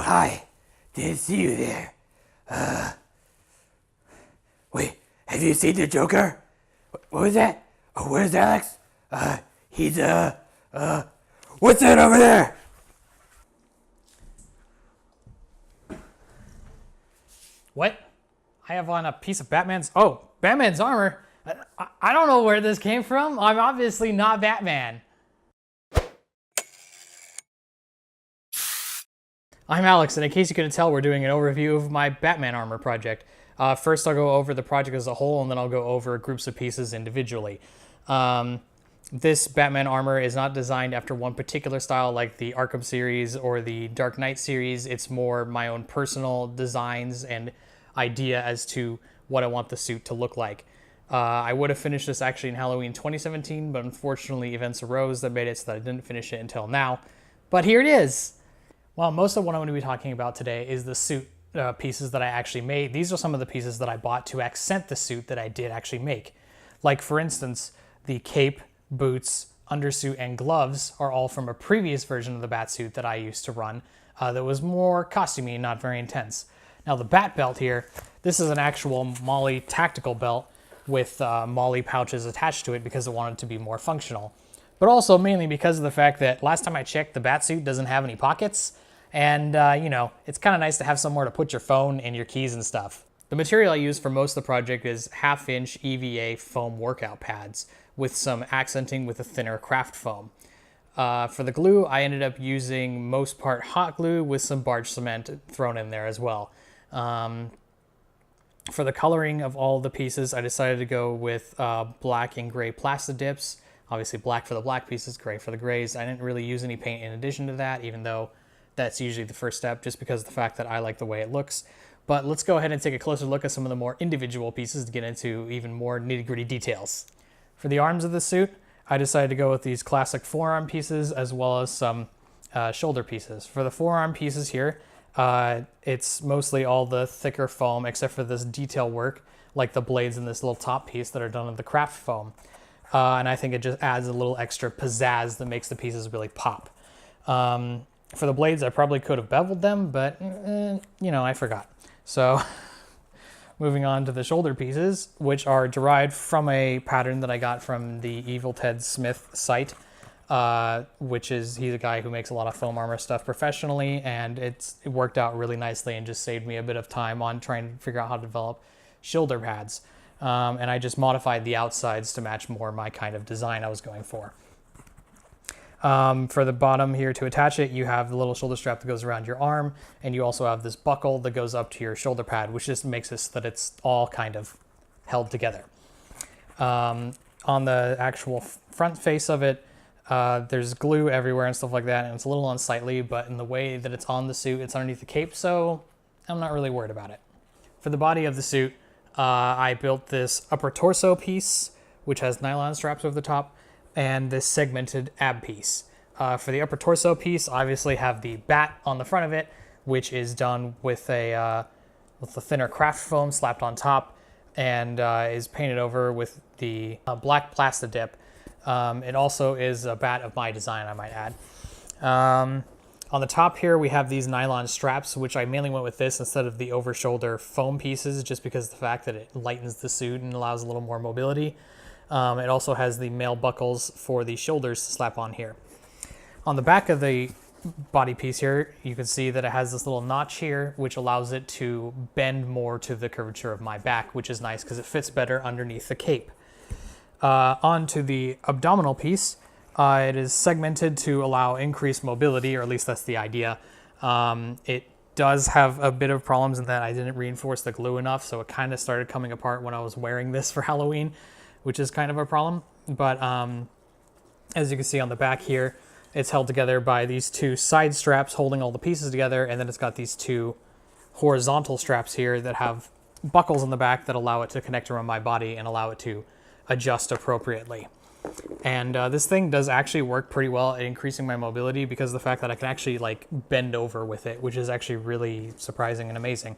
hi. Didn't see you there. Wait, have you seen the Joker? What was that? Oh, where's Alex? He's, what's that over there? What? I have on a piece of Batman's armor? I don't know where this came from. I'm obviously not Batman. I'm Alex, and in case you couldn't tell, we're doing an overview of my Batman armor project. First, I'll go over the project as a whole, and then I'll go over groups of pieces individually. This Batman armor is not designed after one particular style like the Arkham series or the Dark Knight series. It's more my own personal designs and idea as to what I want the suit to look like. I would have finished this actually in Halloween 2017, but unfortunately events arose that made it so that I didn't finish it until now. But here it is! Well, most of what I'm going to be talking about today is the suit pieces that I actually made. These are some of the pieces that I bought to accent the suit that I did actually make. Like, for instance, the cape, boots, undersuit, and gloves are all from a previous version of the Batsuit that I used to run that was more costumey, not very intense. Now, the Bat belt here, this is an actual MOLLE tactical belt with MOLLE pouches attached to it because I wanted it to be more functional. But also mainly because of the fact that last time I checked, the Batsuit doesn't have any pockets. And, you know, it's kind of nice to have somewhere to put your phone and your keys and stuff. The material I used for most of the project is 1/2" EVA foam workout pads with some accenting with a thinner craft foam. For the glue, I ended up using most part hot glue with some barge cement thrown in there as well. For the coloring of all the pieces, I decided to go with black and gray Plasti-Dips. Obviously black for the black pieces, gray for the grays. I didn't really use any paint in addition to that, even though that's usually the first step, just because of the fact that I like the way it looks. But let's go ahead and take a closer look at some of the more individual pieces to get into even more nitty-gritty details. For the arms of the suit, I decided to go with these classic forearm pieces as well as some shoulder pieces. For the forearm pieces here, it's mostly all the thicker foam except for this detail work, like the blades in this little top piece that are done with the craft foam. And I think it just adds a little extra pizzazz that makes the pieces really pop. For the blades, I probably could have beveled them, but, you know, I forgot. So, moving on to the shoulder pieces, which are derived from a pattern that I got from the Evil Ted Smith site, which is, he's a guy who makes a lot of foam armor stuff professionally, and it worked out really nicely and just saved me a bit of time on trying to figure out how to develop shoulder pads. And I just modified the outsides to match more my kind of design I was going for. For the bottom here to attach it, you have the little shoulder strap that goes around your arm, and you also have this buckle that goes up to your shoulder pad, which just makes it so that it's all kind of held together. On the actual front face of it, there's glue everywhere and stuff like that, and it's a little unsightly, but in the way that it's on the suit, it's underneath the cape, so I'm not really worried about it. For the body of the suit, I built this upper torso piece, which has nylon straps over the top, and this segmented ab piece. For the upper torso piece, I obviously have the bat on the front of it, which is done with a thinner craft foam slapped on top, and is painted over with the black Plasti-Dip. It also is a bat of my design, I might add. On the top here, we have these nylon straps, which I mainly went with this instead of the over-shoulder foam pieces, just because of the fact that it lightens the suit and allows a little more mobility. It also has the male buckles for the shoulders to slap on here. On the back of the body piece here, you can see that it has this little notch here, which allows it to bend more to the curvature of my back, which is nice because it fits better underneath the cape. Onto the abdominal piece, it is segmented to allow increased mobility, or at least that's the idea. It does have a bit of problems in that I didn't reinforce the glue enough, so it kind of started coming apart when I was wearing this for Halloween, which is kind of a problem. But as you can see on the back here, it's held together by these two side straps holding all the pieces together, and then it's got these two horizontal straps here that have buckles on the back that allow it to connect around my body and allow it to adjust appropriately. And this thing does actually work pretty well at increasing my mobility because of the fact that I can actually like bend over with it, which is actually really surprising and amazing.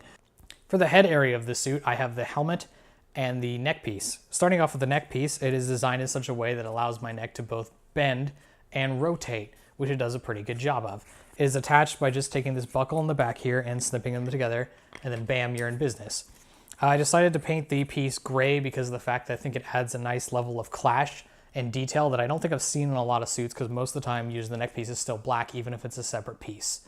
For the head area of the suit, I have the helmet and the neck piece. Starting off with the neck piece, it is designed in such a way that allows my neck to both bend and rotate, which it does a pretty good job of. is attached by just taking this buckle in the back here and snipping them together, and then bam, you're in business. I decided to paint the piece gray because of the fact that I think it adds a nice level of clash and detail that I don't think I've seen in a lot of suits, because most of the time usually the neck piece is still black even if it's a separate piece.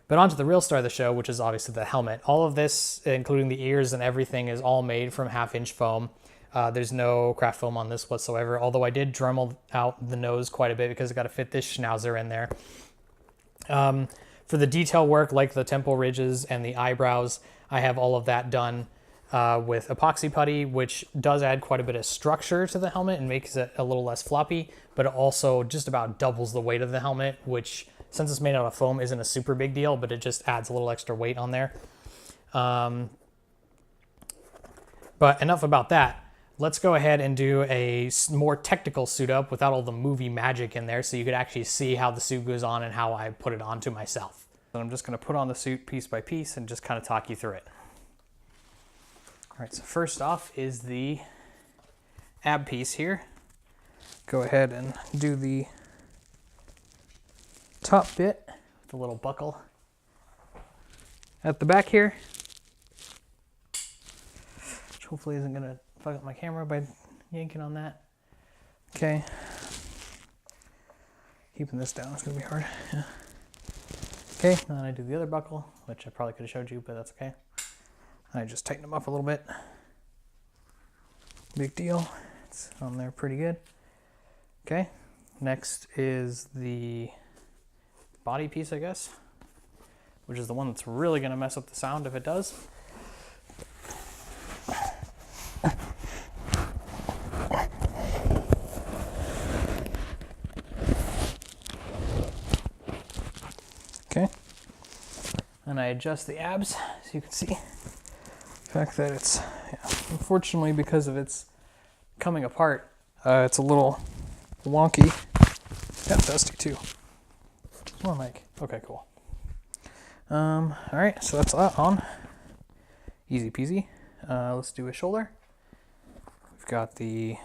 But on to the real star of the show, which is obviously the helmet. All of this, including the ears and everything, is all made from 1/2-inch foam. There's no craft foam on this whatsoever, although I did Dremel out the nose quite a bit because I got to fit this schnauzer in there. For the detail work, like the temple ridges and the eyebrows, I have all of that done with epoxy putty, which does add quite a bit of structure to the helmet and makes it a little less floppy, but it also just about doubles the weight of the helmet, which, since it's made out of foam, isn't a super big deal, but it just adds a little extra weight on there. But enough about that. Let's go ahead and do a more technical suit up without all the movie magic in there, so you could actually see how the suit goes on and how I put it onto myself. And I'm just going to put on the suit piece by piece and just kind of talk you through it. All right, so first off is the ab piece here. Go ahead and do the top bit with the little buckle at the back here, which hopefully isn't going to fuck up my camera by yanking on that. Okay. Keeping this down is going to be hard. Yeah. Okay, and then I do the other buckle, which I probably could have showed you, but that's okay. I just tighten them up a little bit. Big deal. It's on there pretty good. Okay, next is the body piece, I guess, which is the one that's really going to mess up the sound if it does. Okay, and I adjust the abs so you can see the fact that it's, unfortunately, because of its coming apart, it's a little wonky and dusty too. More mic. Okay, cool. All right, so that's that on. Easy peasy. Let's do a shoulder. We've got the,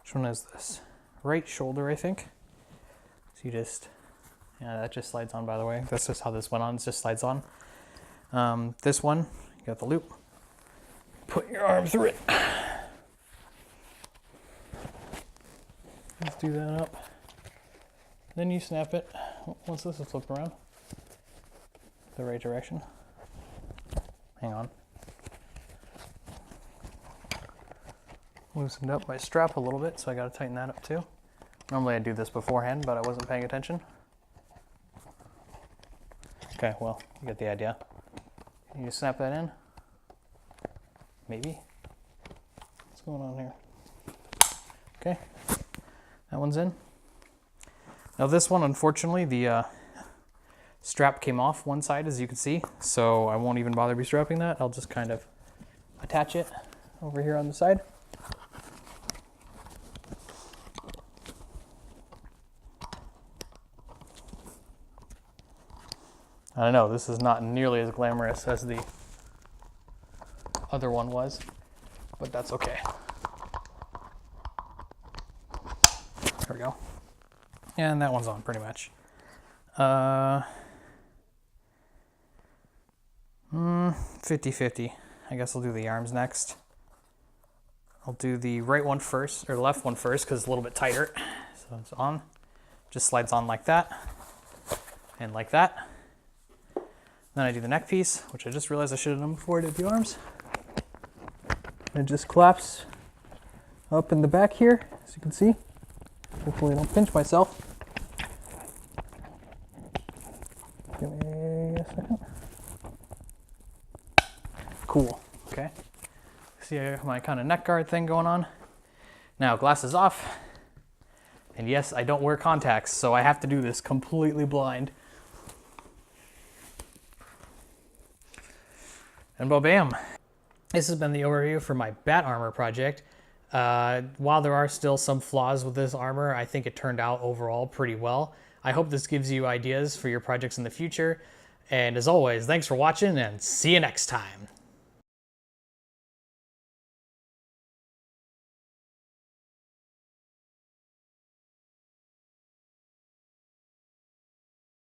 which one is this? Right shoulder, I think. So you just, yeah, that just slides on, by the way. That's just how this went on. It just slides on. This one, you got the loop. Put your arm through it. Let's do that up. Then you snap it once this is flipped around the right direction. Hang on. Loosened up my strap a little bit, so I got to tighten that up too. Normally I do this beforehand, but I wasn't paying attention. Okay, well, you get the idea. You snap that in. Maybe. What's going on here? Okay, that one's in. Now this one, unfortunately, the strap came off one side, as you can see, so I won't even bother restrapping that. I'll just kind of attach it over here on the side. I know this is not nearly as glamorous as the other one was, but that's okay. There we go. And that one's on pretty much. 50-50. I guess I'll do the arms next. I'll do the right one first, or the left one first, because it's a little bit tighter. So it's on. Just slides on like that, and like that. Then I do the neck piece, which I just realized I should have done before I did the arms. And it just collapses up in the back here, as you can see. Hopefully I don't pinch myself. Give me a second. Cool, okay. See, I got my kind of neck guard thing going on. Now, glasses off. And yes, I don't wear contacts, so I have to do this completely blind. And bam. This has been the overview for my bat armor project. While there are still some flaws with this armor, I think it turned out overall pretty well. I hope this gives you ideas for your projects in the future. And as always, thanks for watching and see you next time.